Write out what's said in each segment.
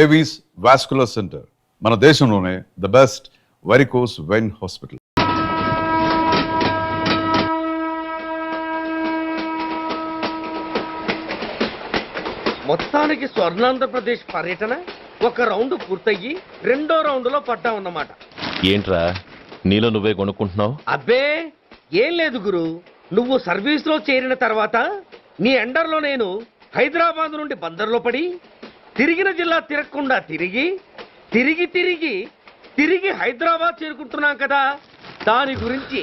Avis vascular centre మన దేశంలోనే the best varicose vein hospital. మొత్తానికి స్వర్ణాంధ్రప్రదేశ్ పర్యటన ఒక రౌండ్ పూర్తయ్యి రెండో రౌండ్ లో పడ్డామన్నమాట. ఏంట్రా నీలో నువ్వే కొనుక్కుంటున్నావు? అబ్బే ఏం లేదు గురు, నువ్వు సర్వీస్ లో చేరిన తర్వాత నీ అండర్లో నేను హైదరాబాద్ నుండి బందర్లో పడి తిరిగిన జిల్లా తిరగకుండా తిరిగి తిరిగి తిరిగి తిరిగి హైదరాబాద్ చేరుకుంటున్నాం కదా, దాని గురించి.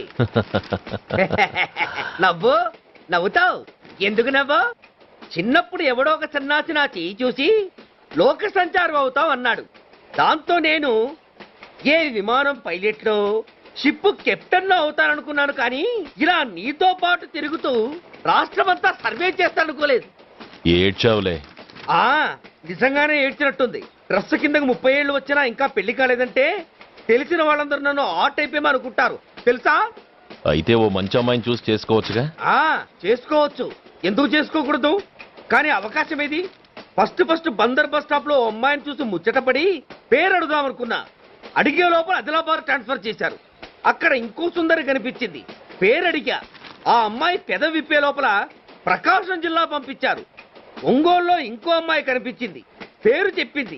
నవ్వు నవ్వుతావు ఎందుకు నవ్వు? చిన్నప్పుడు ఎవడో ఒక సన్నాసి నా చెయ్యి చూసి లోక సంచారం అవుతావు అన్నాడు. దాంతో నేను ఏ విమానం పైలట్లో షిప్ కెప్టెన్ అవుతాననుకున్నాను, కానీ ఇలా నీతో పాటు తిరుగుతూ రాష్ట్రమంతా సర్వే చేస్తానుకోలేదు. ఏడ్చావులే. నిజంగానే ఏడ్చినట్టుంది. డ్రెస్ కిందకు 30 ఏళ్ళు వచ్చినా ఇంకా పెళ్లి కాలేదంటే తెలిసిన వాళ్ళందరూ నన్ను ఆ టైప్ ఏమో అనుకుంటారు తెలుసా. అయితే ఓ మంచి అమ్మాయిని చూసి చేసుకోవచ్చుగా. చేసుకోవచ్చు, ఎందుకు చేసుకోకూడదు? కానీ అవకాశం ఏది? ఫస్ట్ బందర్ బస్ స్టాప్ లో అమ్మాయిని చూసి ముచ్చటపడి పేరు అడుగుదాం అనుకున్నా. అడిగే లోపల ఆదిలాబాద్ ట్రాన్స్ఫర్ చేశారు. అక్కడ ఇంకో సుందరి కనిపించింది, పేరు అడిగా. ఆ అమ్మాయి పెద విప్పే లోపల ప్రకాశం జిల్లా పంపించారు. ఒంగోలులో ఇంకో అమ్మాయి కనిపించింది, పేరు చెప్పింది.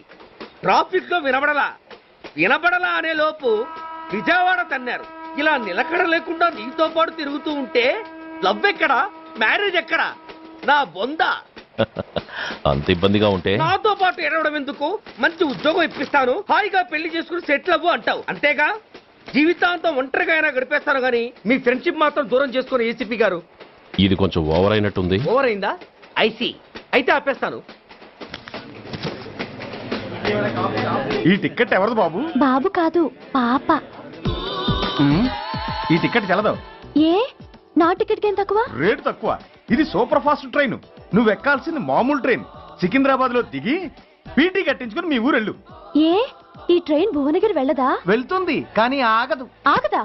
ట్రాఫిక్ లో వినబడలా అనే లోపు విజయవాడ తన్నారు. ఇలా నిలకడ లేకుండా నీతో పాటు తిరుగుతూ ఉంటే లవ్ ఎక్కడా, మ్యారేజ్ ఎక్కడా? నా బొంద. అంత ఇబ్బందిగా ఉంటే నాతో పాటు ఎడవడం ఎందుకు? మంచి ఉద్యోగం ఇప్పిస్తాను, హాయిగా పెళ్లి చేసుకుని సెటిల్ అవ్వు అంటావు అంతేగా. జీవితాంతం ఒంటరిగా అయినా గడిపేస్తాను, కానీ మీ ఫ్రెండ్షిప్ మాత్రం దూరం చేసుకుని ఏసీపీ గారు. ఇది కొంచెం ఓవర్ అయినట్టుంది. ఓవర్ అయిందా? ఐసీ, అయితే ఆపేస్తాను. ఈ టికెట్ ఎవరిది బాబు? బాబు కాదు, పాప. ఈ టికెట్ చెల్లదు. ఏ నా టికెట్ ఏం తక్కువ? రేటు తక్కువ. ఇది సూపర్ ఫాస్ట్ ట్రైన్. నువ్వు ఎక్కాల్సింది మామూలు ట్రైన్. సికింద్రాబాద్ లో దిగి పీటీ కట్టించుకుని మీ ఊరెళ్ళు. ఏ ఈ ట్రైన్ భువనగిరి వెళ్ళదా? వెళ్తుంది, కానీ ఆగదు. ఆగదా?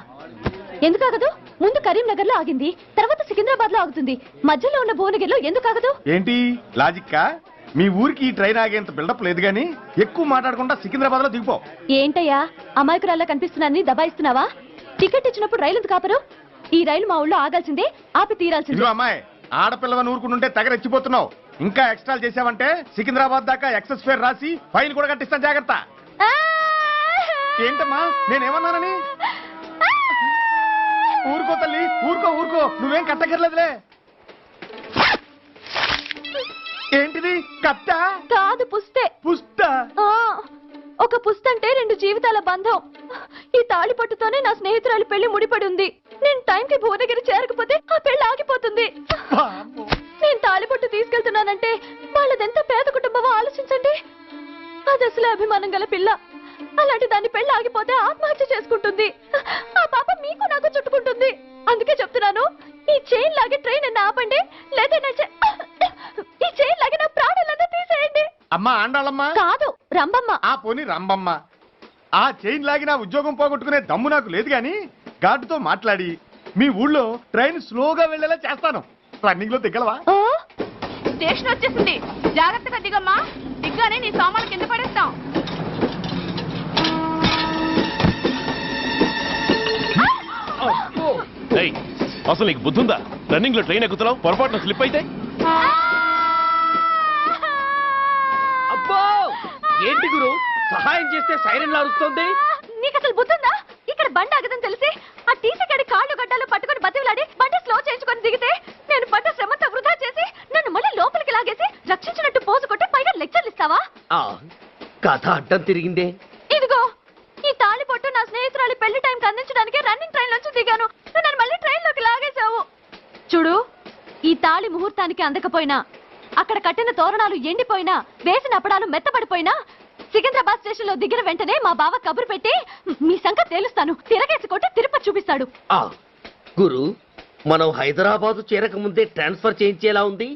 ఎందుకు ఆగదు? ముందు కరీంనగర్ లో ఆగింది, తర్వాత సికింద్రాబాద్ లో ఆగుతుంది. మధ్యలో ఉన్న భువనగిరిలో ఎందుకు ఆగదు? ఏంటి లాజిక్కా? మీ ఊరికి ఈ ట్రైన్ ఆగేంత బిల్డప్ లేదు, గానీ ఎక్కువ మాట్లాడకుండా సికింద్రాబాద్ లో దిగిపో. ఏంటయ్యా అమాయకురాల్లా కనిపిస్తున్నానని దబాయిస్తున్నావా? టికెట్ ఇచ్చినప్పుడు రైలు ఎందుకు ఆపరు? ఈ రైలు మా ఊళ్ళో ఆగాల్సిందే, ఆపి తీరాల్సిందే. అమ్మాయి, ఆడపిల్లవని ఊరుకుంటుంటే తెగరెచ్చిపోతున్నావు. ఇంకా ఎక్స్ట్రాలు చేసావంటే సికింద్రాబాద్ దాకా ఎక్సెస్ ఫేర్ రాసి ఫైన్ కూడా కట్టిస్తాను, జాగ్రత్త. ఏంటమ్మా నేనేమన్నానని? ఊరుకో తల్లి, ఊరుకో, నువ్వేం కట్టగర్లేదులే. ఏంటిది? కట్ట కాదు, పుస్తే. పుస్త? ఒక పుస్తంటే 2 జీవితాల బంధం. ఈ తాళి పట్టుతోనే నా స్నేహితురాలి పెళ్లి ముడిపడి ఉంది. నేను టైంకి భువనగిరి చేరకపోతే ఆ పెళ్లి ఆగిపోతుంది. నేను తాళిపట్టు తీసుకెళ్తున్నానంటే వాళ్ళదెంత పేద కుటుంబమో ఆలోచించండి. అది అసలు అభిమానం గల పిల్ల. అలాంటి దాన్ని పెళ్లి ఆగిపోతే ఆత్మహత్య చేసుకుంటుంది. ఆ పాప మీకు నాకు చుట్టుకుంటుంది. అందుకే చెప్తున్నాను, ఈ చైన్ లాగే ట్రైన్ అన్న ఆపండి, లేదా ఈ చైన్ లాగే నా ప్రాణాలన్నా తీసేయండి. అమ్మా ఆండాళ్ళమ్మ కాదు, రంబమ్మ. ఆ పోని రంబమ్మ. ఆ చైన్ లాగి నా ఉద్యోగం పోగొట్టుకునే దమ్ము నాకు లేదు, గాని గార్డుతో మాట్లాడి మీ ఊళ్ళో ట్రైన్ స్లోగా వెళ్లేలా చేస్తాను. రన్నింగ్ లో దిగలవా? స్టేషన్ వచ్చేసింది, జాగ్రత్తగా దిగమ్మా. దిగ్గానే నీ సామాన్లు కింద పడేస్తాం. అసలు నీకు బుద్ధుందా? రన్నింగ్ లో ట్రైన్ ఎక్కుతున్నావు, పొరపాటున స్లిప్ అయితే? అబ్బో ఏంటి గురు, సహాయం చేస్తే సైరన్ లారుస్తుంది. నీకు అసలు బుద్ధుందా? ఇక్కడ బండి ఆగదని తెలిసి ఆ టీసీ గడి కాళ్ళు గడ్డలు పట్టుకుని బతిలాడి బండి స్లో చేయించుకొని దిగితే నేను పడ్డ శ్రమంతా వృధా చేసి నన్ను మళ్ళీ లోపలికి లాగేసి రక్షించినట్టు పోజు కొట్టి పైన లెక్చర్లు ఇస్తావా? కథ అడ్డం తిరిగిందే. ఇదిగో ఈ తాళి పొట్టు నా స్నేహితురాలి పెళ్లి టైంకి అందించడానికి రన్నింగ్ ట్రైన్ నుంచి దిగాను. నువ్వు నన్ను మళ్ళీ ట్రైన్ లోకి లాగేశావు. చూడు, ఈ తాళి ముహూర్తానికి అందకపోయినా, అక్కడ కట్టిన తోరణాలు ఎండిపోయినా, వేసిన అప్పడాలు మెత్తబడిపోయినా, సికింద్రాబాద్ స్టేషన్ లో దిగిన వెంటనే మా బావ కబురు పెట్టి మీ సంగతి తేలుస్తాను, తిరగేసి కొట్టి తిరుపతి చూపిస్తాడు. గురు, మనం హైదరాబాద్ చేరక ముందే ట్రాన్స్ఫర్ చేయించేలా ఉంది.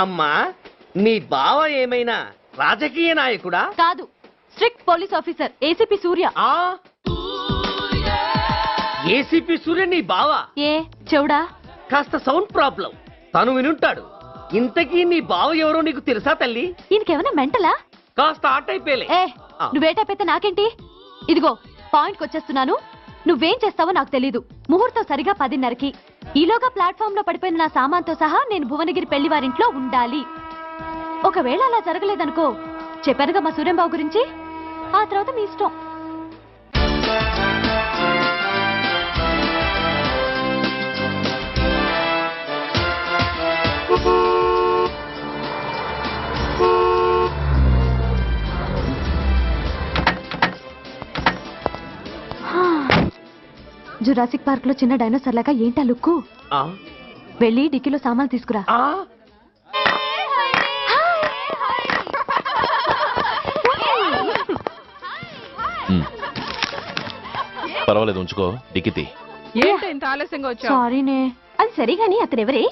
అమ్మా, నీ బావ ఏమైనా రాజకీయ నాయకుడా? కాదు, స్ట్రిక్ట్ పోలీస్ ఆఫీసర్, ఏసీపీ సూర్య. ఏసీపీ సూర్య నీ బావ? ఏ చెవుడా? కాస్త సౌండ్ ప్రాబ్లం, తను వినుంటాడు. ఇంతకీ నీ బావ ఎవరో నీకు తెలుసా తల్లి? ఈయనకేమైనా మెంటలా? కాస్త ఆట అయిపోయలే ఏ నువ్వేటైతే నాకేంటి? ఇదిగో పాయింట్కి వచ్చేస్తున్నాను. నువ్వేం చేస్తావో నాకు తెలీదు. ముహూర్తం సరిగా 10:30కి. ఈలోగా ప్లాట్ఫామ్ లో పడిపోయిన నా సామాన్తో సహా నేను భువనగిరి పెళ్లి వారింట్లో ఉండాలి. ఒకవేళ అలా జరగలేదనుకో, చెప్పానుగా మా సూర్యంబాబు గురించి, ఆ తర్వాత మీ ఇష్టం. జురాసిక్ పార్క్ లో చిన్న డైనోసార్ లాగా ఏంటా లుక్కు? వెళ్ళి డిక్కీలో సామాన్లు తీసుకురా. పర్వాలేదు, ఉంచుకో. డిక్కితి. ఏంటి ఇంత ఆలస్యంగా వచ్చావు? సారీనే. అది సరే గాని అతనెవరే?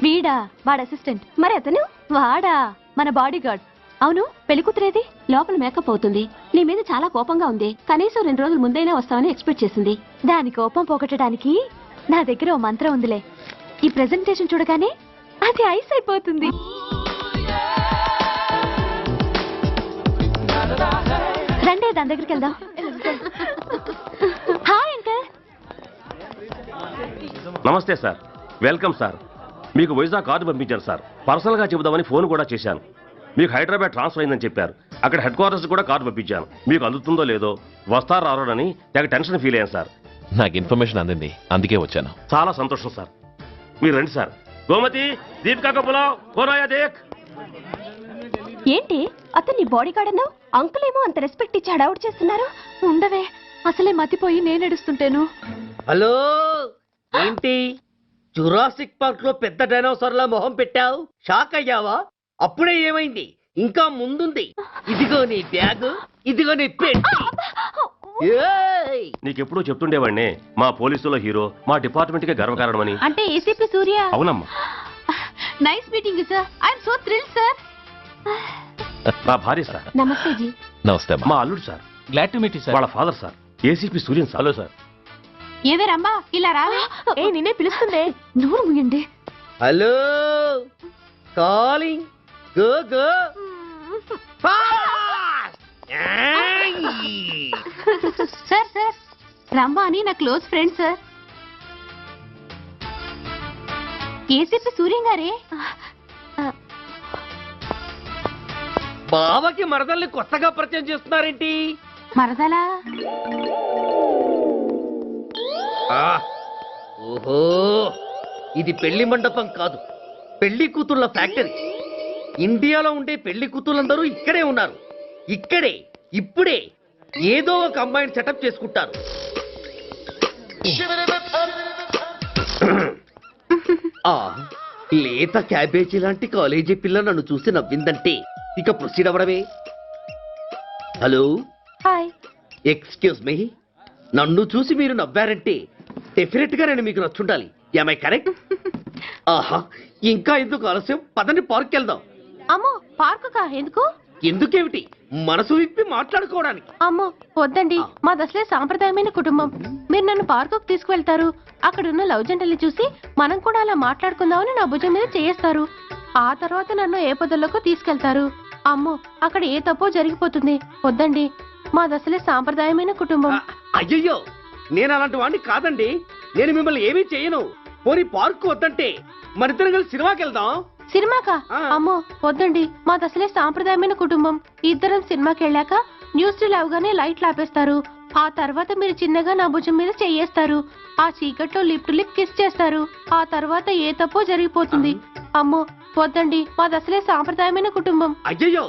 వీడా, వాడు అసిస్టెంట్. మరి అతను? వాడా, మన బాడీ గార్డ్. అవును, పెళ్లి కూతురేది? లోపల మేకప్ అవుతుంది. నీ మీద చాలా కోపంగా ఉంది. కనీసం 2 రోజుల ముందైనా వస్తావని ఎక్స్పెక్ట్ చేసింది. దాని కోపం పోగొట్టడానికి నా దగ్గర ఓ మంత్రం ఉందిలే. ఈ ప్రెజెంటేషన్ చూడగానే అది ఐస్ అయిపోతుంది. రండి దాని దగ్గరికి వెళ్దాం. Hi uncle. నమస్తే సార్, వెల్కమ్ సార్. మీకు వైజాగ్ కార్డు పంపించాను సార్. పర్సనల్ గా చెబుదామని ఫోన్ కూడా చేశాను. మీకు హైదరాబాద్ ట్రాన్స్ఫర్ అయిందని చెప్పారు. అక్కడ హెడ్ క్వార్టర్స్ కూడా కార్డు పంపించాను. మీకు అందుతుందో లేదో, వస్తారో రారోడని తెగ టెన్షన్ ఫీల్ అయ్యాను సార్. నాకు ఇన్ఫర్మేషన్ అందింది, అందుకే వచ్చాను. చాలా సంతోషం సార్. మీరు రండి సార్. గోమతి, దీపికా కపులావ్, కోరాయా దేక్. ఏంటి అతను నీ బాడీ గార్డ్ అన్నావు? అంకుల్ ఏమో అంత రెస్పెక్ట్ ఇచ్చి హడావుడు చేస్తున్నారు. ఉండవే, అసలే మతిపోయి నేను ఎడుస్తుంటేను. హలో, ఏంటి జురాసిక్ పార్క్ లో పెద్ద డైనోసార్ లా మొహం పెట్టావు? షాక్ అయ్యావా? అప్పుడే ఏమైంది? ఇంకా ముందుంది. ఇదిగో నీ బ్యాగ్, ఇదిగో నీ పెట్టి. నీకెప్పుడూ చెప్తుండేవాడిని, మా పోలీసులో హీరో, మా డిపార్ట్మెంట్ కే గర్వకారణమని. అంటే ఏసీపీ సూర్య. అవునమ్మా. Nice meeting sir. I'm so thrill sir. మా భార్య సార్. నమస్తే జీ. నమస్తే అమ్మా. మా అల్లుడు sir. Glad to meet you sir. వాళ్ళ father sir, ACP Suryan sir. Hello sir. ఏవేరమ్మా ఇలా రావే? ఏ నిన్నే పిలుస్తుందే. నోరు ముయండి. Hello, calling. Go go sir sir, రమ్మ అని నా close friend sir. ACP Suryam గారే. బావకి మరదల్ని కొత్తగా పరిచయం చేస్తున్నారేంటి? మరదలా? ఓహో, ఇది పెళ్లి మండపం కాదు, పెళ్లి కూతుళ్ళ ఫ్యాక్టరీ. ఇండియాలో ఉండే పెళ్లి కూతుళ్ళందరూ ఇక్కడే ఉన్నారు. ఇక్కడే ఇప్పుడే ఏదో ఒక అమ్మాయిని సెటప్ చేసుకుంటారు. ఆ లేత క్యాబేజీ లాంటి కాలేజీ పిల్ల నన్ను చూసి నవ్విందంటే ఇక ప్రొసీడ్ అవ్వడమే. Hello, hi. Excuse me. నన్ను చూసి మీరు నవ్వారంటే డెఫినెట్ గా నేను మీకు నచ్చుండాలి. Am I correct? ఆహా, ఇంకా ఎందుకు ఆలస్యం? పదండి పార్క్ వెళ్దాం. అమ్మో, పార్కు కా? ఎందుకు? ఎందుకేమిటి, మనసు విప్పి మాట్లాడుకోవడానికి. అమ్మో వద్దండి, మాది అసలే సాంప్రదాయమైన కుటుంబం. మీరు నన్ను పార్కుకు తీసుకువెళ్తారు, అక్కడున్న లవ్ జంటల్ని చూసి మనం కూడా అలా మాట్లాడుకుందామని నా భుజం మీద చేస్తారు. ఆ తర్వాత నన్ను ఏ పొదల్లోకి తీసుకెళ్తారు. అమ్మో, అక్కడ ఏ తప్పో జరిగిపోతుంది. వద్దండి, మాది అసలే సాంప్రదాయమైన కుటుంబం. అయ్యయ్యో, నేను అలాంటి వాడిని కాదండి. నేను మిమ్మల్ని ఏమీ చేయను. పోనీ పార్క్ వద్దంటే మరిద్దరం కలిసి సినిమాకి వెళ్దాం. సినిమాకా? అమ్మో వద్దండి, మాది అసలే సాంప్రదాయమైన కుటుంబం. ఇద్దరం సినిమాకి వెళ్ళాక న్యూస్ అవగానే లైట్లు ఆపేస్తారు. ఆ తర్వాత మీరు చిన్నగా నా భుజం మీద చెయ్యేస్తారు. ఆ చీకట్లో లిప్ టు లిప్ కిస్ చేస్తారు. ఆ తర్వాత ఏ తప్పో జరిగిపోతుంది. అమ్మో వద్దండి, మాది అసలే సాంప్రదాయమైన కుటుంబం. అయ్యయ్యో,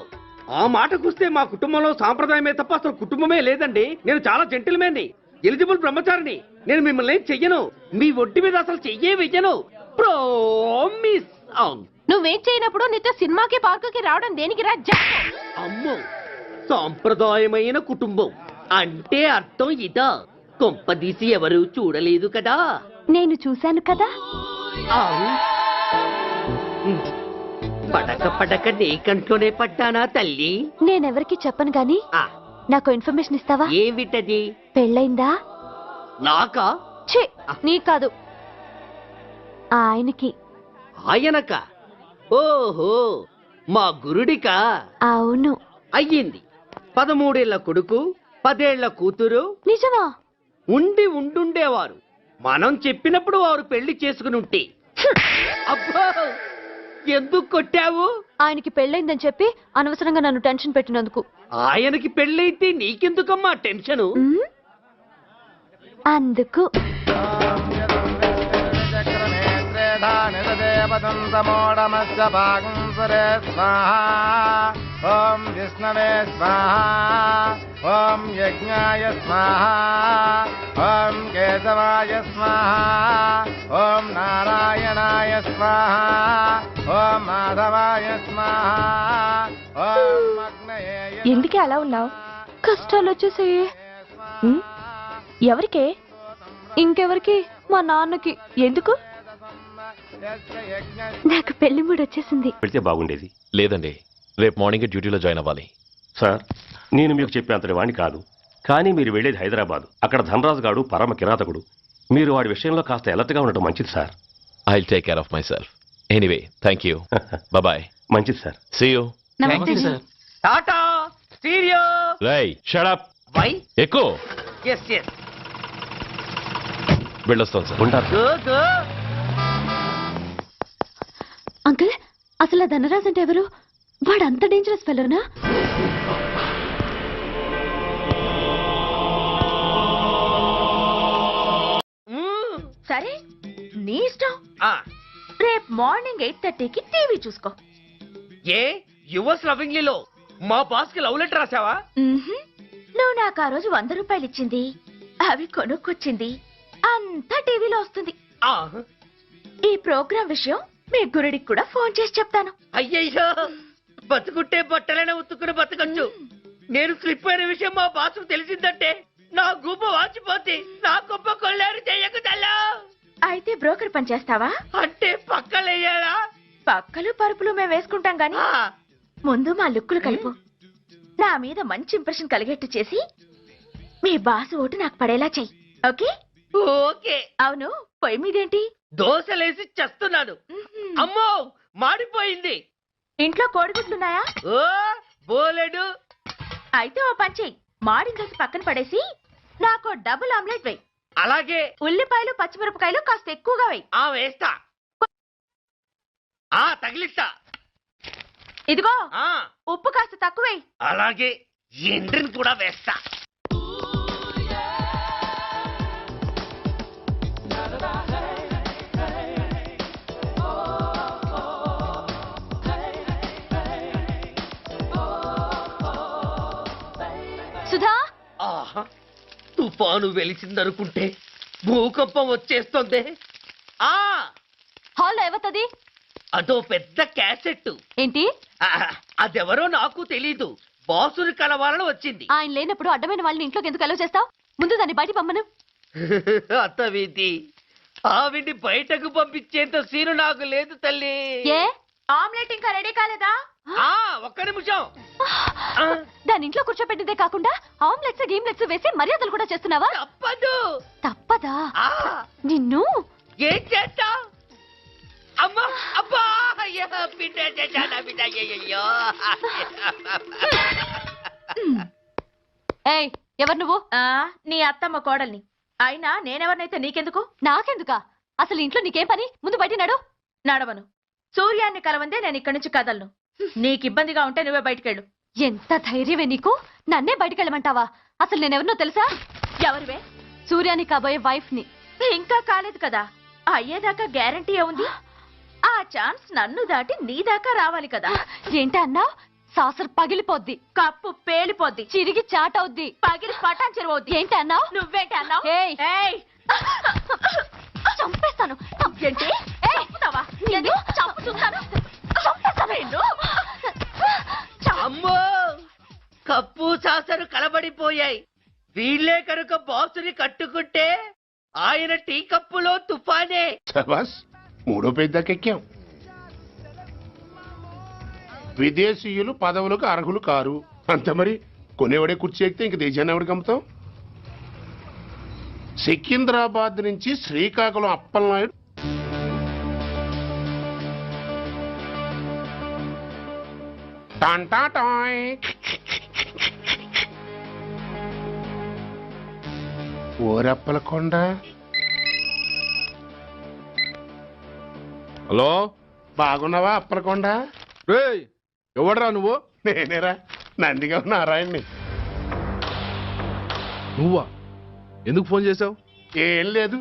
ఆ మాటకొస్తే మా కుటుంబంలో సాంప్రదాయమే తప్ప అసలు కుటుంబమే లేదండి. నేను చాలా జెంటిల్మెన్ని, ఎలిజిబుల్ బ్రహ్మచారిని. నేను మిమ్మల్ని ఏం చెయ్యను. మీ ఒంటి మీద అసలు చెయ్యే వెయ్యను. ప్రామిస్. నువ్వేం చేయనప్పుడు నీతో సినిమాకి పార్కుకి రావడం దేనికి రా? అమ్మో, సాంప్రదాయమైన కుటుంబం అంటే అర్థం ఇదా? కొంపదీసి ఎవరు చూడలేదు కదా? నేను చూశాను కదా. పడక పడక నీ కంట్లోనే పడ్డానా తల్లి? నేనెవరికి చెప్పను గాని నాకు ఇన్ఫర్మేషన్ ఇస్తావా? ఏమిటది? పెళ్ళైందా? నాకా? ఛీ, నీ కాదు, ఆయనకి. ఆయనక? ఓహో, మా గురుడికా? అవును. అయ్యింది. 13 ఏళ్ల కొడుకు, 10 ఏళ్ల కూతురు నిజమా? ఉండుండేవారు. మనం చెప్పినప్పుడు వారు పెళ్లి చేసుకుని ఉంటే. అబ్బో, ఎందుకు కొట్టావు? ఆయనకి పెళ్ళైందని చెప్పి అనవసరంగా నన్ను టెన్షన్ పెట్టినందుకు. ఆయనకి పెళ్ళైతే నీకెందుకమ్మా టెన్షను? ఉమ్, అందుకు. ఓం విష్ణవే స్వాహ, ఓం యజ్ఞాయ స్వాహ, ఓం కేశవాయ స్వాహ, ఓం నారాయణాయ స్వాహ, ఓం మాధవాయ స్వాహ, ఓం అగ్నయే. ఎందుకే అలా ఉన్నావు? కష్టాలు వచ్చేసాయి. ఎవరికే? ఇంకెవరికి? మా నాన్నకి. ఎందుకు? నాకు పెళ్లి మూడు వచ్చేసింది. పెడితే బాగుండేది. లేదండి, రేపు మార్నింగ్ డ్యూటీలో జాయిన్ అవ్వాలి. సార్, నేను మీకు చెప్పేంతటి వాణ్ణి కాదు. కానీ మీరు వెళ్ళేది హైదరాబాద్. అక్కడ ధనరాజు గాడు పరమ కిరాతకుడు. మీరు వాడి విషయంలో కాస్త ఎలర్ట్గా ఉండటం మంచిది sir. I will take care of myself. Anyway, thank you. Bye. మంచిది సార్. See you. నమస్తే సార్. టాటా స్టీరియో. రై షట్ అప్. వై? ఎక్కువ ఎస్ ఎస్. వెళ్ళొస్తాను సార్. ఉంటారు. Go go. అంకుల్, అసలు ఆ ధనరాజ్ అంటే ఎవరు? వాడు అంత డేంజరస్ ఫెలోనా? సరే, నీ ఇష్టం. ఆ, రేపు మార్నింగ్ 8:30కి టీవీ చూసుకో. ఏ యువర్స్ లవింగ్లీలో మా బాస్ కి లవ్ లెటర్ రాసావా? నువ్వు నాకు ఆ రోజు 100 రూపాయలు ఇచ్చింది, అవి కొనుక్కొచ్చింది అంతా టీవీలో వస్తుంది. ఆ, ఈ ప్రోగ్రాం విషయం మీ గురుడికి కూడా ఫోన్ చేసి చెప్తాను. అయ్యయ్యో, బతుకుంటే బట్టలైనా ఉత్తుకుని బతకచ్చు. నేను స్లిప్ అయిన విషయం మా బాసు తెలిసిందంటే నా గుబ్బ వాచిపోతే నా గొప్ప కొల్లారు చెయ్యకు తల్లా. అయితే బ్రోకర్ పని చేస్తావా? అంటే పక్కలేయాలా? పక్కలు పరుపులు మేము వేసుకుంటాం గాని ఆ, ముందు మా లుక్కులు కలుపు. నా మీద మంచి ఇంప్రెషన్ కలిగేట్టు చేసి మీ బాసు ఓటు నాకు పడేలా చెయ్యి. ఓకే? ఓకే. అవును, పొయ్యి మీదేంటి? దోశలేసి చస్తున్నాను. అమ్మో, మాడిపోయింది. ఇంట్లో కోడిగుడ్లున్నాయా? ఓ బోలెడు. అయితే ఓ పని చెయ్యి, మాడిన దోశ పక్కన పడేసి నాకు డబుల్ ఆమ్లెట్ వేయి. అలాగే. ఉల్లిపాయలు పచ్చిమిరపకాయలు కాస్త ఎక్కువగా వేయి. ఆ వేస్తా. ఆ తగిలిస్తా. ఇదిగో, ఆ ఉప్పు కాస్త తక్కువ వేయి. అలాగే. ఎండ్రిని కూడా వేస్తా. సుధా, ఆహా, తుఫాను వెలిసిందనుకుంటే భూకంపం వచ్చేస్తుంది. ఆ హాల్లో ఎవతది? అదో పెద్ద క్యాసెట్. ఏంటి? అదెవరో నాకు తెలీదు. బాసుని కలవాలని వచ్చింది. ఆయన లేనప్పుడు అడ్డమైన వాళ్ళని ఇంట్లోకి ఎందుకు అలౌ చేస్తావు? ముందు దాన్ని బయట పంపను. అత్తవీతి, ఆవిడ్ని బయటకు పంపించేంత సీను నాకు లేదు తల్లి. ఏ? ఆమ్లెట్ ఇంకా రెడీ కాలేదా? ఆ ఒక్క నిమిషం. ఆ, దాని ఇంట్లో కూర్చోబెట్టిందే కాకుండా ఆమ్లెట్స్ గీమ్లెట్స్ వేసి మర్యాదలు కూడా చేస్తున్నావా? తప్పదు. తప్పదా? ఆ నిన్ను ఏం చేస్తా? అమ్మా, అబ్బా, అయ్యో, బిడ్డ చేశానా బిడ్డ, అయ్యయ్యో. ఏయ్, ఎవరు నువ్వు? నీ అత్తమ్మ కోడల్ని. అయినా నేనెవరినైతే నీకెందుకు? నాకెందుకా? అసలు ఇంట్లో నీకేం పని? ముందు బయట నడు. నడవను. సూర్యాన్ని కలవందే నేను ఇక్కడి నుంచి కదలను. నీకు ఇబ్బందిగా ఉంటే నువ్వే బయటకెళ్ళు. ఎంత ధైర్యమే నీకు? నన్నే బయటకెళ్ళమంటావా? అసలు నేనెవరినో తెలుసా? ఎవరివే? సూర్యాని కాబోయే వైఫ్ ని. ఇంకా కాలేదు కదా, అయ్యేదాకా గ్యారంటీ ఏముంది? ఆ ఛాన్స్ నన్ను దాటి నీ దాకా రావాలి కదా. ఏంటి అన్నా? సాసర్ పగిలిపోద్ది, కప్పు పేలిపోద్ది, చిరిగి చాటవుద్ది, పగిలి పటాన్ చెరువవుద్ది. ఏంటి అన్నా? నువ్వేంటి అన్నావు? ఏయ్! ఏయ్! చంపేస్తాను. ఏంటి? చంపుతావా? ఏంటి? చంపు చూస్తాను. చంపేస్తాను నిన్ను. అమ్మో, కప్పు సాసరు కలబడిపోయాయి. వీళ్ళే కనుక బాసుని కట్టుకుంటే ఆయన టీ కప్పులో తుఫానే. శబాస్, మూడో పెద్దకెక్కాం. విదేశీయులు పదవులకు అర్హులు కారు అంత మరి. కొనేవాడే కుర్చీ ఎక్కితే ఇంక దేశాన్ని ఎవరికి అమ్ముతాం? సికింద్రాబాద్ నుంచి శ్రీకాకుళం అప్పలనాయుడు టంటాటాయ్ ఓరప్పలకొండ. హలో బాగున్నావా అప్పలకొండ? రేయ్ ఎవడరా నువ్వు? నేనేరా, నందిగా నారాయణ్ణి. నువ్వా? ఎందుకు ఫోన్ చేసావు? ఏం లేదు,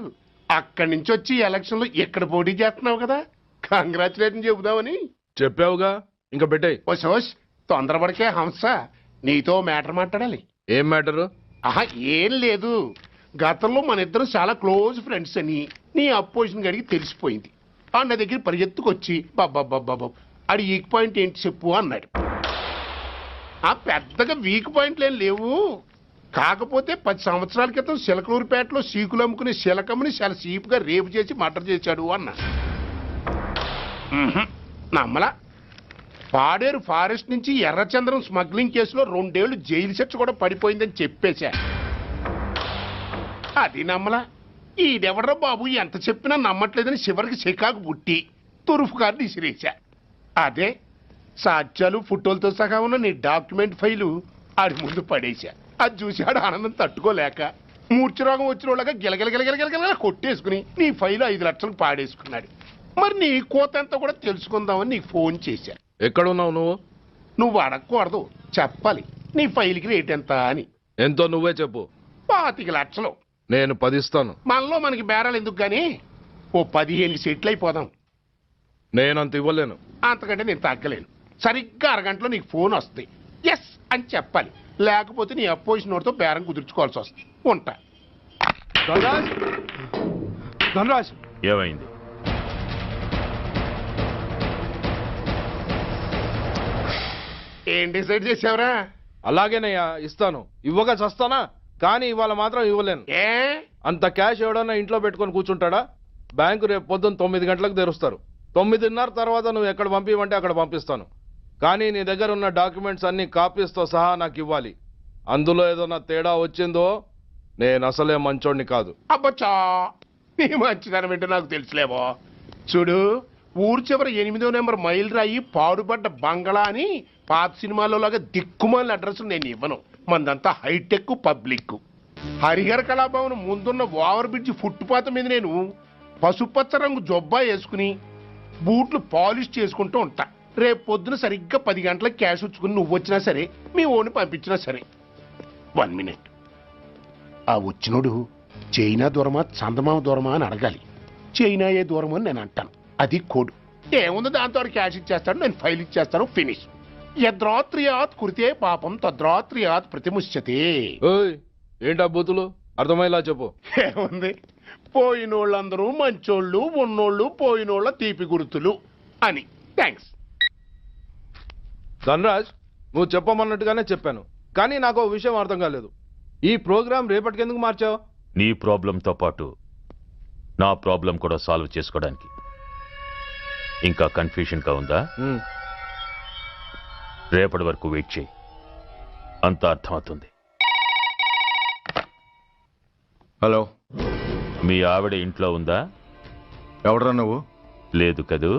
అక్కడి నుంచి వచ్చి ఎలక్షన్ లో ఇక్కడ పోటీ చేస్తున్నావు కదా, కంగ్రాచులేషన్ చెబుదామని. చెప్పావుగా, ఇంకా పెట్టాయి. ఓ సోష్, తొందరపడికే హంస, నీతో మ్యాటర్ మాట్లాడాలి. ఏం మ్యాటరు? ఆహా, ఏం లేదు, గతంలో మన ఇద్దరం చాలా క్లోజ్ ఫ్రెండ్స్ అని నీ అపోజిషన్ గడికి తెలిసిపోయింది. ఆ నా దగ్గర పరిగెత్తుకొచ్చి బాబా అడి వీక్ పాయింట్ ఏంటి చెప్పు అన్నాడు. ఆ పెద్దగా వీక్ పాయింట్లు ఏం లేవు, కాకపోతే 10 సంవత్సరాల క్రితం సిలకలూరుపేటలో సీకులు అమ్ముకునే శిలకమ్మని చాలా సీపుగా రేపు చేసి మర్డర్ చేశాడు అన్నా. నమ్మలా. పాడేరు ఫారెస్ట్ నుంచి ఎర్రచంద్రం స్మగ్లింగ్ కేసులో 2 ఏళ్లు జైలు శిక్ష కూడా పడిపోయిందని చెప్పేశా. అది నమ్మలా. ఈడెవడ్రా బాబు ఎంత చెప్పినా నమ్మట్లేదని చివరికి చికాకు పుట్టి తురుపు కార్డు ఇసిరేశా. అదే సాక్ష్యాలు ఫోటోలతో సహా ఉన్న నీ డాక్యుమెంట్ ఫైలు ఆడి ముందు పడేశా. అది చూసి ఆడు ఆనందం తట్టుకోలేక మూర్ఛరోగం వచ్చిన వాళ్ళగా గిలగిలగిలగిలగిలగిల కొట్టేసుకుని నీ ఫైలు 5 లక్షలకు పాడేసుకున్నాడు. మరి నీ కోతంతా కూడా తెలుసుకుందామని నీకు ఫోన్ చేశా. ఎక్కడున్నావు నువ్వు? నువ్వు అడగకూడదు, చెప్పాలి. నీ ఫైల్కి రేట్ ఎంత అని. ఎంతో నువ్వే చెప్పు. 25 లక్షలు. నేను 10 ఇస్తాను. మనలో మనకి బేరాలు ఎందుకు గానీ ఓ 15 సెట్లు అయిపోదాం. నేనంత ఇవ్వలేను. అంతకంటే నేను తగ్గలేను. సరిగ్గా అరగంటలో నీకు ఫోన్ వస్తుంది, ఎస్ అని చెప్పాలి. లేకపోతే నీ అపోజిషన్ వాడితో బేరం కుదుర్చుకోవాల్సి వస్తుంది. ఉంటా. ధనరాజ్, ధనరాజ్, ఏమైంది? ఏం డిసైడ్ చేసావురా? అలాగేనయ్యా, ఇస్తాను. ఇవ్వగా చస్తానా, కానీ ఇవాళ మాత్రం ఇవ్వలేను. ఏ అంత క్యాష్ ఎవడన్నా ఇంట్లో పెట్టుకొని కూర్చుంటాడా? బ్యాంకు రేపు పొద్దున్న 9 గంటలకు తెరుస్తారు. 9:30 తర్వాత నువ్వు ఎక్కడ పంపించమంటే అక్కడ పంపిస్తాను. కానీ నీ దగ్గర ఉన్న డాక్యుమెంట్స్ అన్ని కాపీస్తో సహా నాకు ఇవ్వాలి. అందులో ఏదైనా తేడా వచ్చిందో నేను అసలే మంచోడిని కాదు. అబ్బచ్చా, నీ మంచిదనం ఏంటో నాకు తెలుసులేవో. చూడు, ఊరు చివర 8వ నెంబర్ మైల్ రాయి పాడుపడ్డ బంగళా అని పాత సినిమాలో లాగా దిక్కుమాలిన అడ్రస్ నేను ఇవ్వను. మందంతా హైటెక్ పబ్లిక్. హరిహర కళాభవన్ ముందున్న ఓవర్ బ్రిడ్జ్ ఫుట్పాత్ మీద నేను పసుపచ్చ రంగు జొబ్బా వేసుకుని బూట్లు పాలిష్ చేసుకుంటూ ఉంటా. రేపు పొద్దున సరిగ్గా 10 గంటలకు క్యాష్ వచ్చుకుని నువ్వు వచ్చినా సరే, మీ ఓన్ని పంపించినా సరే. 1 మినిట్. ఆ వచ్చినోడు చైనా దూరమా చందమామ దూరమా అని అడగాలి. చైనా ఏ దూరం అని నేను అంటాను. అది కోడ్. ఏముంది, దాంతో క్యాష్ ఇచ్చేస్తాడు, నేను ఫైల్ ఇచ్చేస్తాను, ఫినిష్. యద్రాత్రియాత్ కురితే పాపం తద్రాత్రియాత్ ప్రతిముష్యతే. ఓయ్, ఏంటా బూతులు? అర్థమయ్యేలా చెప్పు. ఏముంది, పోయినోళ్ళందరూ మంచోళ్ళు, ఉన్నోళ్ళు పోయినోళ్ళ తీపి గుర్తులు అని. థ్యాంక్స్. ధనరాజ్, నువ్వు చెప్పమన్నట్టుగానే చెప్పాను, కానీ నాకు ఓ విషయం అర్థం కాలేదు. ఈ ప్రోగ్రాం రేపటికి ఎందుకు మార్చావు? నీ ప్రాబ్లంతో పాటు నా ప్రాబ్లం కూడా సాల్వ్ చేసుకోవడానికి. ఇంకా కన్ఫ్యూషన్గా ఉందా? రేపటి వరకు వెయిట్ చేయి, అంత అర్థమవుతుంది. హలో, మీ ఆవిడ ఇంట్లో ఉందా? ఎవడరా నువ్వు? లేదు కదూ?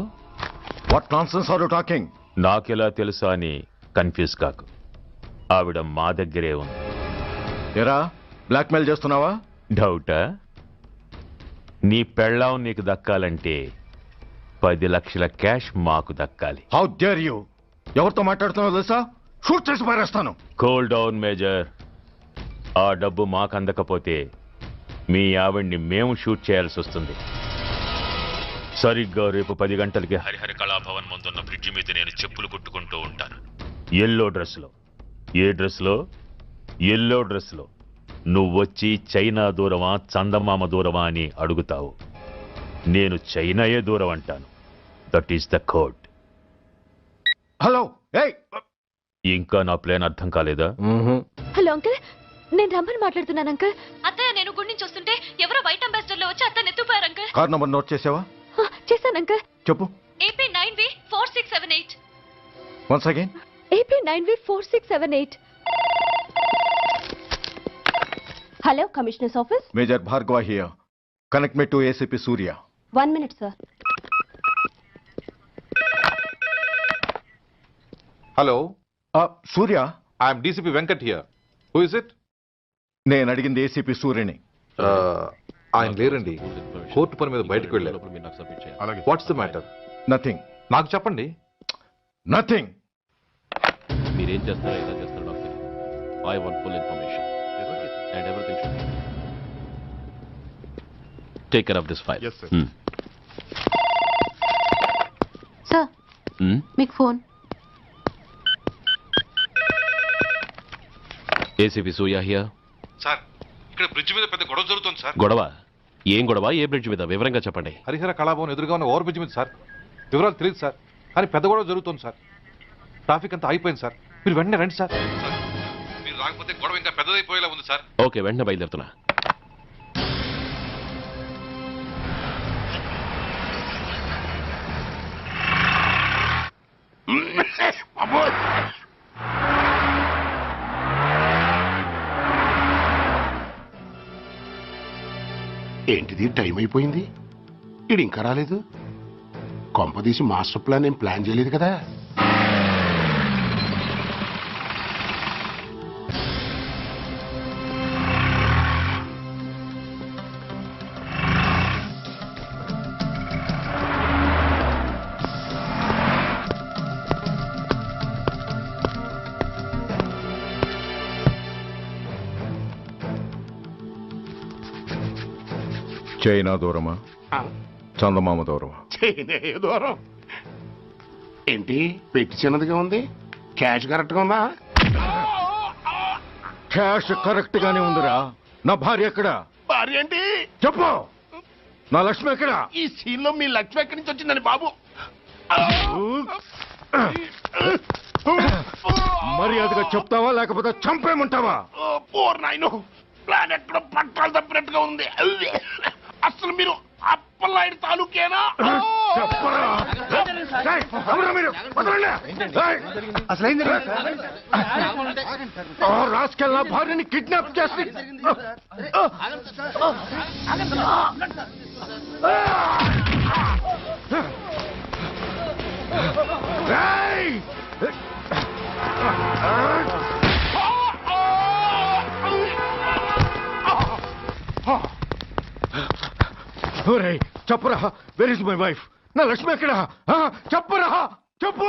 What nonsense are you talking? నాకెలా తెలుసా అని కన్ఫ్యూజ్ కాకు. ఆవిడ మా దగ్గరే ఉంది. ఎరా, బ్లాక్మెయిల్ చేస్తున్నావా? డౌటా? నీ పెళ్ళాం నీకు దక్కాలంటే 10 లక్షల క్యాష్ మాకు దక్కాలి. How dare you! ఎవరితో మాట్లాడుతున్నావు తెలుసా? షూట్ చేసి పారేస్తాను. Cool down major. ఆ డబ్బు మాకు అందకపోతే మీ ఆవిడ్ని మేము షూట్ చేయాల్సి వస్తుంది. సరిగ్గా రేపు 10 గంటలకి హరిహర కళాభవన్ ముందున్న బ్రిడ్జి మీద నేను చెప్పులు కుట్టుకుంటూ ఉంటాను. ఎల్లో డ్రెస్లో. ఏ డ్రెస్లో? ఎల్లో డ్రెస్లో. నువ్వొచ్చి చైనా దూరమా చందమామ దూరమా అని అడుగుతావు. నేను చైనాయే దూరం అంటాను. That is the code. Hello, ఏయ్! ఇంకా నా ప్లాన్ అర్థం కాలేదా? హలో అంకుల్, నేను రమ్మని మాట్లాడుతున్నాను అంకుల్. అత్తయ్య, నేను గుడి నుంచి వస్తుంటే ఎవరో వైట్ అంబాసిడర్ లో వచ్చి అత్తని ఎత్తుపోయారు అంకుల్. కార్ నంబర్ నోట్ చేసావా? చేశాను అంకుల్. చెప్పు. AP9V4678. Once again. AP9V4678. Hello, commissioners office. Major Bhargava here. Connect me to ACP Surya. 1 minute sir. Hello, Surya. I'm DCP Venkat here. Who is it? నేను అడిగింది ACP సూర్యని. ఆయన లేరండి, కోర్టు పని మీద బయటకు వెళ్ళారు. అలాగే. What's the matter? నథింగ్. నాకు చెప్పండి. నథింగ్. మీరేం చేస్తారో ఎలా చేస్తారో నాకు తెలియదు. I want full information and everything should be take care of this file. Yes, sir. Sir మీకు phone. ACP Surya here. Sir, ఇక్కడ బ్రిడ్జ్ మీద పెద్ద గొడవ జరుగుతుంది సార్. గొడవ? ఏం గొడవ? ఏ బ్రిడ్జ్ మీద? వివరంగా చెప్పండి. హరిహర కళాభవన్ ఎదురుగా ఉన్న ఓవర్ బ్రిడ్జ్ మీద సార్. వివరాలు తెలియదు సార్, కానీ పెద్ద గొడవ జరుగుతుంది సార్. ట్రాఫిక్ అంతా అయిపోయింది సార్. మీరు వెంటనే రండి సార్. మీరు రాకపోతే గొడవ ఇంకా పెద్దదైపోయేలా ఉంది సార్. ఓకే, వెంటనే బయలుదేరుతున్నా. అబ్బోయ్! ఏంటిది, టైం అయిపోయింది, ఇడు ఇంకా రాలేదు. కొంపదీసి మాస్టర్ ప్లాన్ ఏం ప్లాన్ చేయలేదు కదా. చైనా దూరమా, ఆ, చందమామ దూరమా? చైనా ఏ దూరం ఏంటి, పెట్టి చిన్నదిగా ఉంది, క్యాష్ కరెక్ట్గా ఉందా? క్యాష్ కరెక్ట్ గానే ఉందిరా. నా భార్య ఎక్కడ? భార్య ఏంటి? చెప్పు. నా లక్ష్మి ఎక్కడ? ఈ సీన్ లో మీ లక్ష్మి ఎక్కడి నుంచి వచ్చిందని బాబు. మర్యాదగా చెప్తావా లేకపోతే చంపేమంటావా? పోర్ నాయను, ప్లాన్ ఎక్కడ పట్టాలు తప్పినట్టుగా ఉంది. అసలు మీరు అప్పలాయుడు తాలూకేనా? చెప్పరా? ఏయ్, ఎవరా మీరు? వదలండి. ఏయ్, ఆ రాస్కెల్ నా భార్యని కిడ్నాప్ చేసి ఏయ్! ఒరేయ్, చెప్పరా, వేర్ ఇస్ మై వైఫ్? నా లక్ష్మి ఎక్కడ? చెప్పరా, చెప్పు.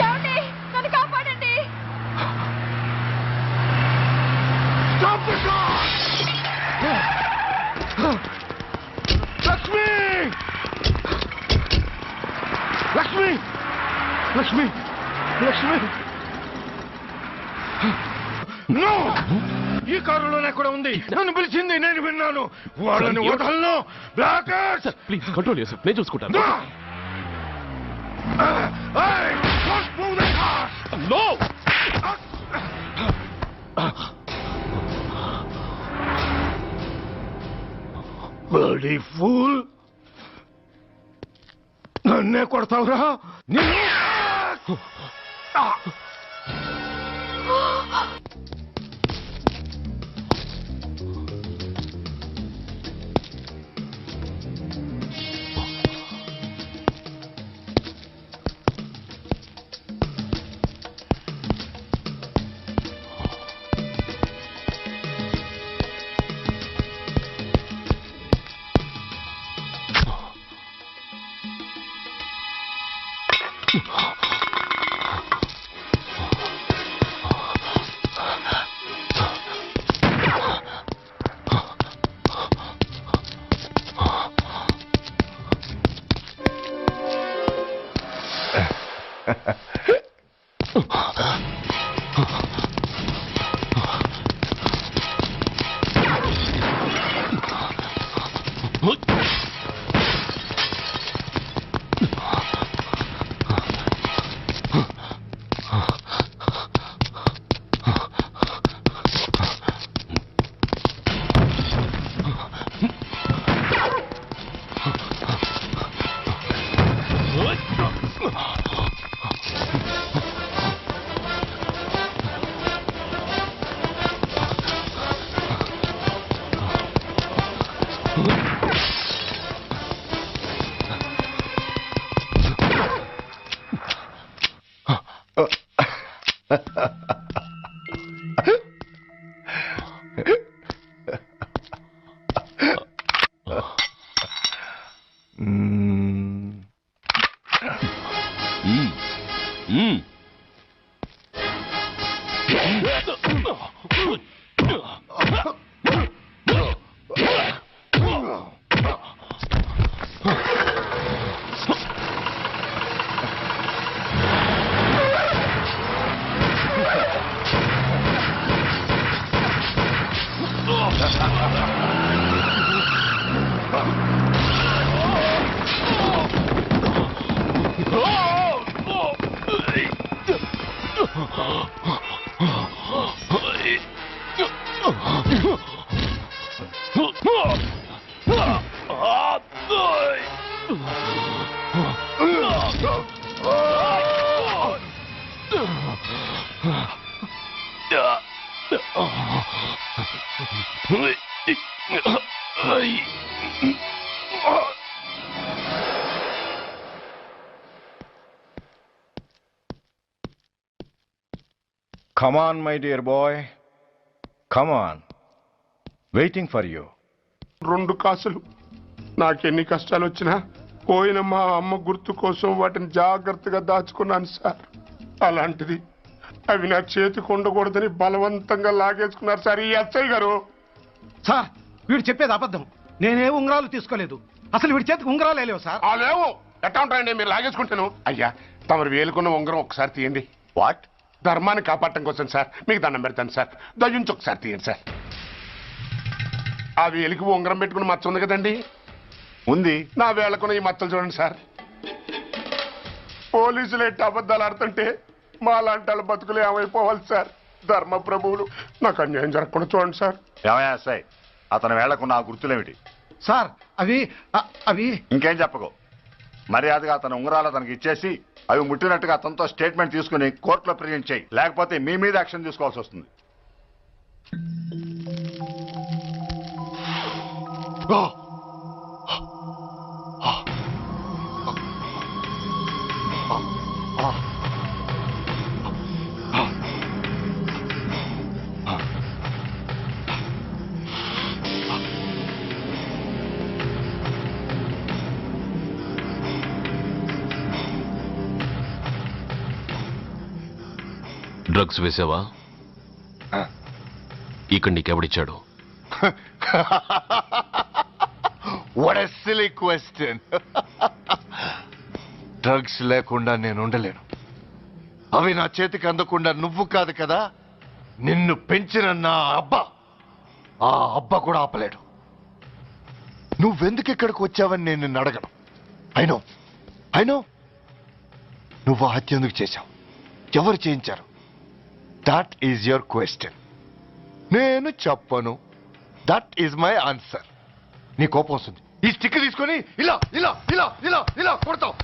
ఏమండి, నన్ను కాపాడండి. Stop the car! Lakshmi, Lakshmi, Lakshmi, Lakshmi. No! ఈ కారులోనే కూడా ఉంది. నన్ను పిలిచింది, నేను విన్నాను. వాళ్ళని వదలను. బ్లాకర్స్, ప్లీజ్ కంట్రోల్ యువర్సెల్ఫ్, నేను చూసుకుంటాను. నో. బ్లడీ ఫూల్, నన్నే కొడతావురా? Come on, my dear boy. Come on. Waiting for you. 2 కాసులు. నాకెన్ని కష్టాలు వచ్చినా పోయిన మా అమ్మ గుర్తు కోసం వాటిని జాగ్రత్తగా దాచుకున్నాను సార్. అలాంటిది అవి నా చేతికి ఉండకూడదని బలవంతంగా లాగేసుకున్నారు సార్ ఈ ఎస్ఐ గారు. సార్ వీడు చెప్పేది అబద్ధం. నేనే ఉంగరాలు తీసుకోలేదు. అసలు వీడి చేతికి ఉంగరాలే లేవు సార్. లేవు. ఎట్టా ఉంటాయండి మీరు లాగేసుకుంటాను. అయ్యా తమరు వేలుకున్న ఉంగరం ఒకసారి తీయండి. What? ధర్మాన్ని కాపాడటం కోసం సార్. మీకు దండం పెడతాను సార్. దయ్యుంచి ఒకసారి తీయండి సార్. ఆ వేలికి ఉంగరం పెట్టుకుని మచ్చ ఉంది కదండి. ఉంది. నా వేళకున్న ఈ మచ్చలు చూడండి సార్. పోలీసులు ఎట్టి అబద్ధాలు ఆడుతుంటే మా లాంటి వాళ్ళ బతుకులు ఏమైపోవాలి సార్. ధర్మ ప్రభువులు నాకు అన్యాయం జరగకుండా చూడండి సార్. ఏమయ్యా సార్, అతని వేళకున్న ఆ గుర్తులేమిటి? సార్ అవి ఇంకేం చెప్పకు. మర్యాదగా అతని ఉంగరాలు అతనికి ఇచ్చేసి అవి ముట్టినట్టుగా అతనితో స్టేట్మెంట్ తీసుకుని కోర్టులో ప్రెజెంట్ చేయి. లేకపోతే మీ మీద యాక్షన్ తీసుకోవాల్సి వస్తుంది. డ్రగ్స్ వేసావా? ఇక్కడ నీకెవడిచ్చాడు? What a silly question. Drugs లేకుండా నేను ఉండలేను. అవి నా చేతికి అందకుండా నువ్వు కాదు కదా, నిన్ను పెంచిన నా అబ్బా, ఆ అబ్బా కూడా ఆపలేడు. నువ్వెందుకు ఇక్కడికి వచ్చావని నేను నిన్ను అడగను. అయినో నువ్వు హత్య ఎందుకు చేశావు, ఎవరు చేయించారు? That is your question. నేను చెప్పను. That is my answer. నీ కోపం వస్తుంది, ఈ స్టిక్ తీసుకొని ఇలా ఇలా ఇలా ఇలా ఇలా కొడతావు.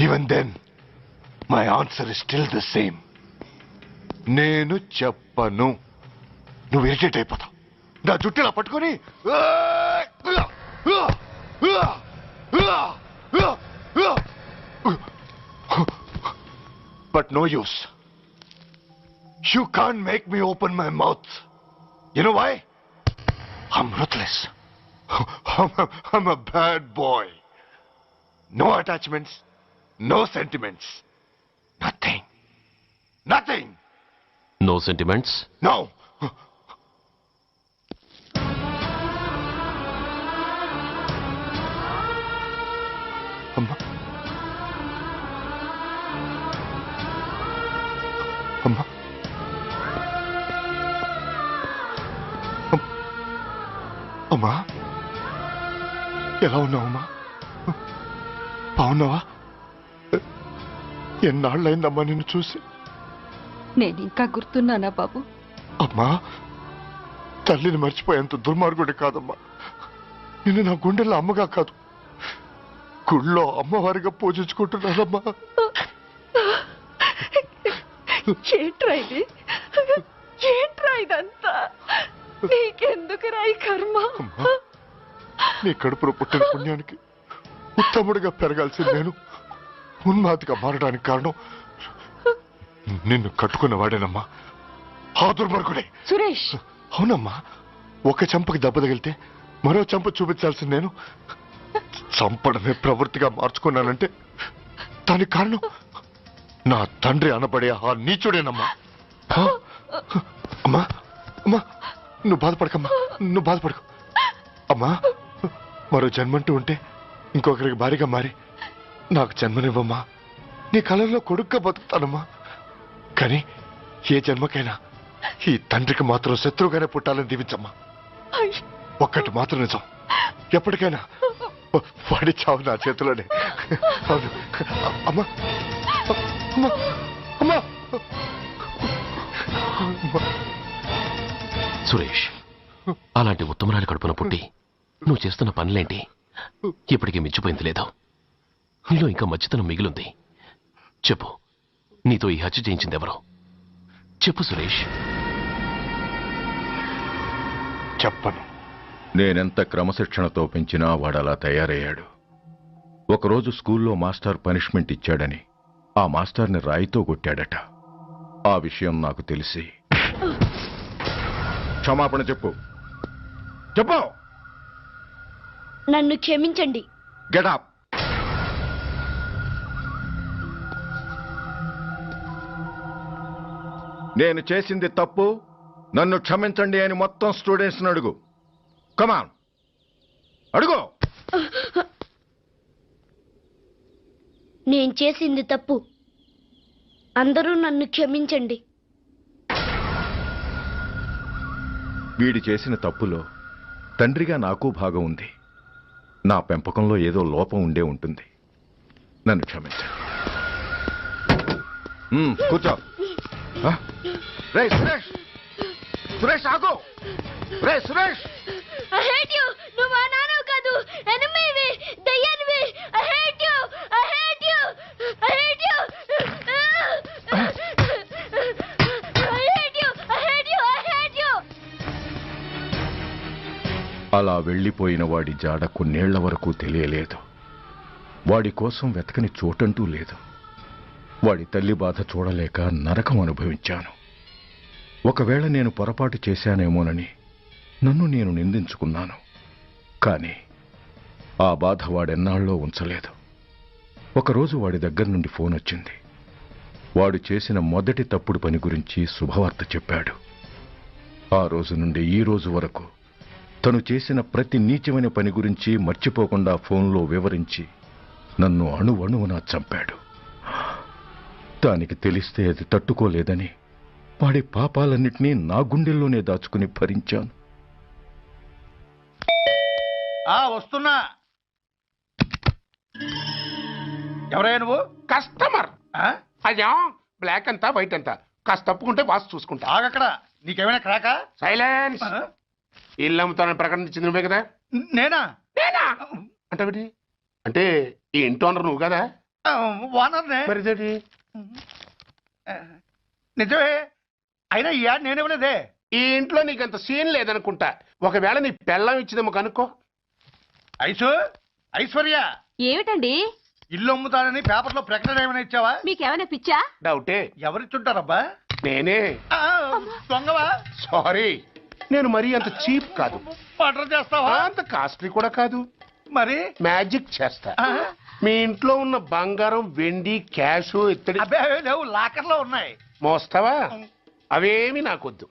Even then my answer is still the same. నేను చెప్పను. నువ్వు ఇరిటేట్ అయిపోతావు. నా జుట్టులా పట్టుకొని but no use. You can't make me open my mouth. You know why? I'm ruthless. I'm a bad boy. No attachments, no sentiments. Nothing. No sentiments? No. అమ్మా, అమ్మా, అమ్మా, ఎలా ఉన్నావమ్మా? బాగున్నావా? ఎన్నాళ్ళైందమ్మా నిన్ను చూసి? నేను ఇంకా గుర్తున్నానా బాబు? అమ్మా, తల్లిని మర్చిపోయేంత దుర్మార్గుడి కాదమ్మా. నిన్ను నా గుండెల్లో అమ్మగా కాదు, గుళ్ళో అమ్మవారిగా పూజించుకుంటున్నానమ్మా. ఏంట్రా ఇదంతా? నీకెందుకు రాయి కర్మ? నీ కడుపులో పుట్టిన పుణ్యానికి ఉత్తముడిగా పెరగాల్సింది నేను ఉన్మాదిగా మారడానికి కారణం నిన్ను కట్టుకున్నవాడేనమ్మా. ఆ దుర్మార్గుడే సురేష్. అవునమ్మా, ఒక చెంపకి దెబ్బ తగిలితే మరో చెంప చూపించాల్సింది నేను. చంపడమే ప్రవృత్తిగా మార్చుకున్నానంటే దానికి కారణం నా తండ్రి అనబడే ఆ నీచుడేనమ్మా. హ? అమ్మా అమ్మా నువ్వు బాధపడకమ్మా, నువ్వు బాధపడకు అమ్మా. మరో జన్మంటూ ఉంటే ఇంకొకరికి భారీగా మారి నాకు జన్మనివ్వమ్మా. నీ కళల్లో కొడుగ్గా బతుకుతానమ్మా. కానీ ఏ జన్మకైనా ఈ తండ్రికి మాత్రం శత్రువుగానే పుట్టాలని దీవించమ్మా. ఒక్కటి మాత్రం నిజం, ఎప్పటికైనా వాడి చావు నా చేతిలోనే. అవును అమ్మా అమ్మా అమ్మా. సురేష్, అలాంటి ఉత్తమరాలి కడుపున పుట్టి నువ్వు చేస్తున్న పనులేంటి? ఇప్పటికీ మించిపోయింది లేదా? నీలో ఇంకా మంచితనం మిగిలింది. చెప్పు, నీతో ఈ హత్య చేయించింది ఎవరు? చెప్పు సురేష్. చెప్పను. నేనెంత క్రమశిక్షణతో పెంచినా వాడలా తయారయ్యాడు. ఒకరోజు స్కూల్లో మాస్టర్ పనిష్మెంట్ ఇచ్చాడని ఆ మాస్టర్ని రాయితో కొట్టాడట. ఆ విషయం నాకు తెలిసి క్షమాపణ చెప్పు. చెప్పు. నన్ను క్షమించండి. Get up. నేను చేసింది తప్పు, నన్ను క్షమించండి అని మొత్తం స్టూడెంట్స్ని అడుగు. కమాన్, అడుగు. నేను చేసింది తప్పు, అందరూ నన్ను క్షమించండి. వీడి చేసిన తప్పులో తండ్రిగా నాకు భాగం ఉంది. నా పెంపకంలో ఏదో లోపం ఉండే ఉంటుంది. నన్ను క్షమించండి. కూర్చో. రే సురేష్, సురేష్ ఆగు. రే సురేష్. I hate you. నువ్వు మా నాన్నవు కాదు, ఎనిమివి, దయ్యానివి. I hate you. I hate you. I hate you. I hate you. I hate you. I hate you. అలా వెళ్లిపోయిన వాడి జాడ కొన్నేళ్ల వరకు తెలియలేదు. వాడి కోసం వెతకని చోటంటూ లేదు. వాడి తల్లి బాధ చూడలేక నరకం అనుభవించాను. ఒకవేళ నేను పొరపాటు చేశానేమోనని నన్ను నేను నిందించుకున్నాను. కానీ ఆ బాధ వాడెన్నాళ్ళో ఉంచలేదు. ఒకరోజు వాడి దగ్గర నుండి ఫోన్ వచ్చింది. వాడు చేసిన మొదటి తప్పుడు పని గురించి శుభవార్త చెప్పాడు. ఆ రోజు నుండి ఈ రోజు వరకు తను చేసిన ప్రతి నీచమైన పని గురించి మర్చిపోకుండా ఫోన్లో వివరించి నన్ను అణువణువునా చంపాడు. దానికి తెలిస్తే అది తట్టుకోలేదని వాడి పాపాలన్నిటినీ నా గుండెల్లోనే దాచుకుని భరించాను. వస్తున్నా. ఎవరయ్యా నువ్వు? కస్టమర్. అయ్యా, బ్లాక్ అంతా వైట్ అంతా కాస్త తప్పుకుంటే బాస్ చూసుకుంటా. ఆగక్కడ. నీకేమైనా క్రాకా? సైలెన్స్. ఇల్లు అమ్ముతానని ప్రకటించింది నువ్వే కదా? నేనా? నేనా అంటే అంటే ఈ ఇంటి ఓనర్ నువ్వు కదా? ఓనర్నే. మరి ఇదేంటి? నిజమే. అయినా ఈ యాడ్ నేనేమలేదే. ఈ ఇంట్లో నీకంత సీన్ లేదనుకుంటా. ఒకవేళ నీ పెళ్ళం ఇచ్చిందేమో కనుక్కో. ఐశ్వర్య, ఏమిటండి? ఇల్లు అమ్ముతానని పేపర్లో ప్రకటన ఏమైనా ఇచ్చావా? మీకేమైనా పిచ్చా? డౌటే. ఎవరిచ్చుంటారబ్బా? నేనే. దొంగవా? సారీ, నేను మరీ అంత చీప్ కాదు. మర్డర్ చేస్తావా? అంత కాస్ట్లీ కూడా కాదు. మరి మ్యాజిక్ చేస్తా. మీ ఇంట్లో ఉన్న బంగారం, వెండి, క్యాష్, ఇత్తడి లేవు, లాకర్లో ఉన్నాయి. మోస్తావా? అవేమి నాకొద్దు.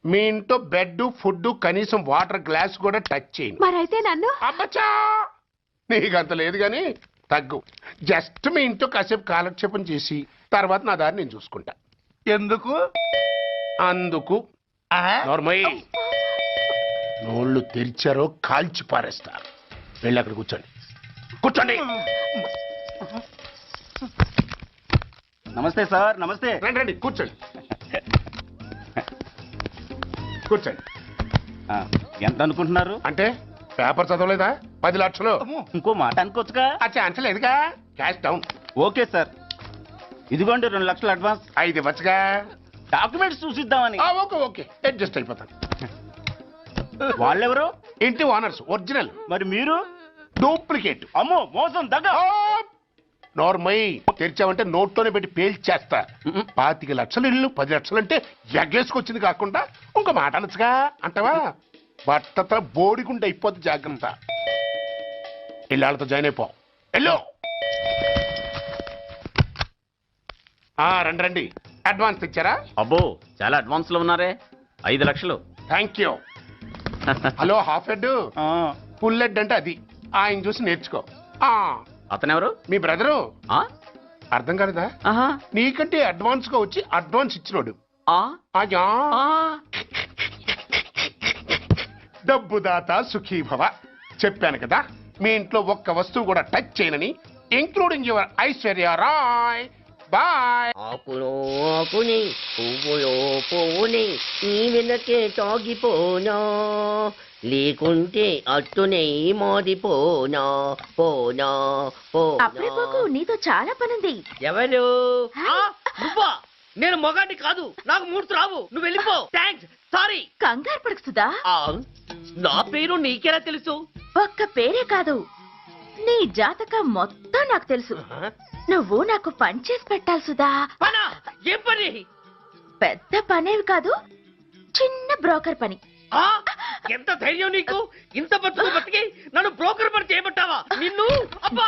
మీ ఇంట్లో బెడ్, ఫుడ్, కనీసం వాటర్ గ్లాస్ కూడా టచ్ చేయను. మరైతే నన్ను? అబ్బచ్చా, నీకంత లేదు గాని తగ్గు. జస్ట్ మీ ఇంట్లో కాసేపు కాలక్షేపం చేసి తర్వాత నా దారి నేను చూసుకుంటా. ఎందుకు? అందుకు. నార్మల్. నోళ్ళు తెరిచారో కాల్చి పారేస్తా. వెళ్ళి అక్కడ కూర్చోండి. కూర్చోండి. నమస్తే సార్. నమస్తే. రండి రండి, కూర్చోండి. కూర్చోండి. ఎంత అనుకుంటున్నారు? అంటే పేపర్ చదవలేదా? 10 లక్షలు. ఇంకో మాట అనుకోవచ్చుగా. ఆ ఛాన్స్ లేదుగా. Cash down. ఓకే సార్, ఇదిగోండి 2 లక్షలు అడ్వాన్స్. 5 ఇవ్వచ్చుగా. డాక్యుమెంట్స్ చూసిద్దామని. ఓకే ఓకే, అడ్జస్ట్ అయిపోతాను. వాళ్ళెవరు? ఇంటి ఓనర్స్. ఒరిజినల్. మరి మీరు? డూప్లికేట్. అమ్మో, మోసం దగ్గర. నోర్మై తెరిచామంటే నోట్లోనే పెట్టి పేల్చేస్తా. 25 లక్షలు ఇల్లు 10 లక్షలు అంటే ఎగ్గేసుకొచ్చింది కాకుండా ఇంకో మాట అనొచ్చుగా. అంటావా? బట్టతో బోడిగుండి అయిపోద్ది. జాగ్రత్త. ఇళ్ళతో జాయిన్ అయిపో వెళ్ళు రండి రండి అడ్వాన్స్ ఇచ్చారా? అబ్బో చాలా అడ్వాన్స్ లో ఉన్నారే, 5 లక్షలు. Thank you. Hello half head, full head అంటే అది. ఆయన చూసి నేర్చుకో. అతనెవరు? మీ బ్రదరు. ఆ? అర్థం కాలేదా? ఆహా. నీకంటే అడ్వాన్స్ గా వచ్చి అడ్వాన్స్ ఇచ్చినోడు. ఆ? అయ్యా. ఆ. డబ్బు దాత సుఖీభవ. చెప్పాను కదా మీ ఇంట్లో ఒక్క వస్తువు కూడా టచ్ చేయనని, including your Aishwarya Rai. Bye. ఆకులో ఆకుని పువ్వులో పువ్వుని నీ వెనకే తాగిపోనా, లేకుంటే అట్టునే మాడిపోనా పోనా అప్పుడే పోకు, నీతో చాలా పనుంది. ఎవరు? నువ్వా? నేను మొగాడి కాదు, నాకు మూర్తి రావు. నువ్వు వెళ్ళిపో. Thanks, sorry. కంగారు పడకు సుధా. నా పేరు నీకెలా తెలుసు? ఒక్క పేరే కాదు, నీ జాతకం మొత్తం నాకు తెలుసు. నువ్వు నాకు పని చేసి పెట్టాలి సుధా. పనా? ఏం పని? పెద్ద పనేవి కాదు, చిన్న బ్రోకర్ పని. ఎంత ధైర్యం నీకు? ఇంత బతుకు బతికి నన్ను బ్రోకర్ పని చేయబట్టావా? నిన్ను అబ్బా.